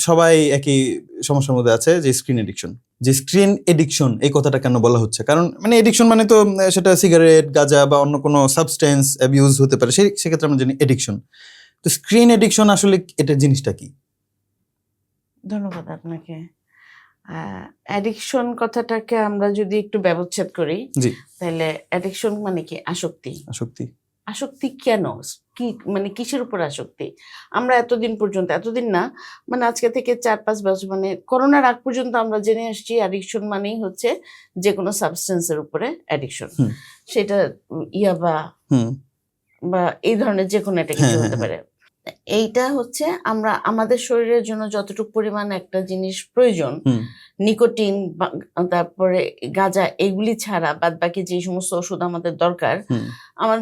সবাই একই সমস্যার মধ্যে আছে, যে স্ক্রিন এডিকশন। যে স্ক্রিন এডিকশন এই কথাটা কেন বলা হচ্ছে, কারণ মানে এডিকশন মানে তো সেটা সিগারেট, গাঁজা বা অন্য কোনো সাবস্টেন্স অ্যাবিউজ হতে পারে, সেক্ষেত্রে আমরা জানি এডিকশন। তো স্ক্রিন এডিকশন আসলে এটা জিনিসটা কি? ধন্যবাদ আপনাকে। অ্যাডিকশন কথাটাকে আমরা যদি একটু ব্যবচ্ছেদ করি, জি, তাহলে অ্যাডিকশন মানে কি? আসক্তি। আসক্তি। আসক্তি কেন? কি মানে কিসের উপর আসক্তি? আমরা এতদিন পর্যন্ত, এতদিন না মানে আজকে থেকে ৪-৫ বছর, মানে করোনার আগ পর্যন্ত আমরা জেনে আসছি অ্যাডিকশন মানেই হচ্ছে যে কোনো সাবস্টেন্সের উপরে অ্যাডিকশন। হুম। সেটা ইয়াবা হুম। বা এই ধরনের যে কোনো একটা কিছু হ্যাঁ, হতে হ্যাঁ, পারে। এইটা হচ্ছে আমরা আমাদের শরীরের জন্য যতটুকু পরিমাণ একটা জিনিস প্রয়োজন, হুম, নিকোটিন বা তারপরে গাঁজা, এগুলি ছাড়া বাদবাকি যে সমস্ত ওষুধ আমাদের দরকার। হুম, আমার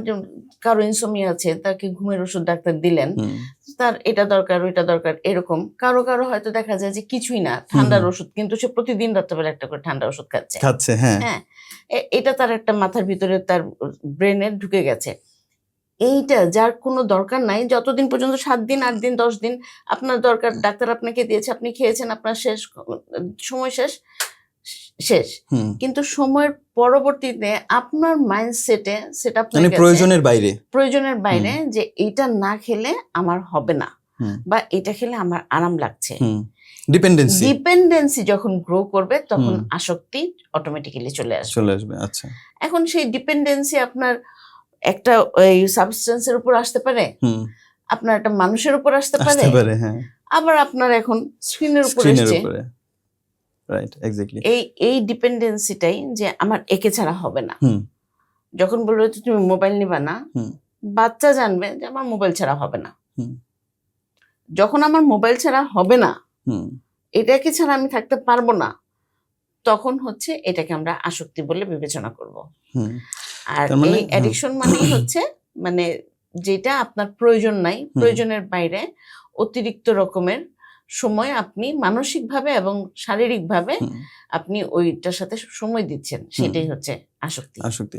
কারো ইনসোমিয়া আছে, তাকে ঘুমের ওষুধ ডাক্তার দিলেন, হুম, তার এটা দরকার ওইটা দরকার এরকম। কারো কারো হয়তো দেখা যায় যে কিছুই না, হুম, ঠান্ডার হুম। ওষুধ, কিন্তু সে প্রতিদিন রাত্রেবেলা একটা করে ঠান্ডার ওষুধ খাচ্ছে। খাচ্ছে, হ্যাঁ। হ্যাঁ, এটা তার একটা মাথার ভিতরে, তার ব্রেনে ঢুকে গেছে। এইটা যার কোনো দরকার নাই, যতদিন পর্যন্ত 7 দিন 8 দিন 10 দিন আপনার দরকার, ডাক্তার আপনাকে দিয়েছে, আপনি খেয়েছেন, আপনার শেষ, সময় শেষ, শেষ। হুম। কিন্তু সময়ের পরবর্তীতে আপনার মাইন্ডসেটে সেট আপ হয়ে মানে গেছে প্রয়োজনের বাইরে। প্রয়োজনের বাইরে, যে এইটা না খেলে আমার হবে না, হুম, বা এটা খেলে আমার আরাম লাগছে। হুম। ডিপেন্ডেন্সি ডিপেন্ডেন্সি যখন গ্রো করবে তখন হুম। আসক্তি অটোমেটিক্যালি চলে আসবে। চলে আসবে। আচ্ছা। এখন সেই ডিপেন্ডেন্সি আপনার একটা এই সাবস্টেন্সের উপর আসতে পারে, হুম। আপনার একটা মানুষের উপর আসতে পারে, আসতে পারে, হ্যাঁ। আবার আপনার এখন স্ক্রিনের উপর স্ক্রিনের এসছে। উপরে। Right, exactly. এই ডিপেন্ডেন্সিটাই যে আমার একে ছাড়া হবে না। হুম, যখন বলবে যে তুমি মোবাইল নিবা না, হুম, বাচ্চা জানবে যে আমার মোবাইল ছাড়া হবে না। হুম, যখন আমার মোবাইল ছাড়া হবে না, হুম, এটাকে ছাড়া আমি থাকতে পারবো না, তখন হচ্ছে এটাকে আমরা আসক্তি বলে বিবেচনা করব। হুম। আর তার মানে এই অ্যাডিকশন মানেই হচ্ছে মানে যেটা আপনার প্রয়োজন নাই, হুম, প্রয়োজনের বাইরে অতিরিক্ত রকমের সময় আপনি মানসিকভাবে এবং শারীরিকভাবে হুম, আপনি ওইটার সাথে সময় দিচ্ছেন, সেটাই হচ্ছে আসক্তি। আসক্তি।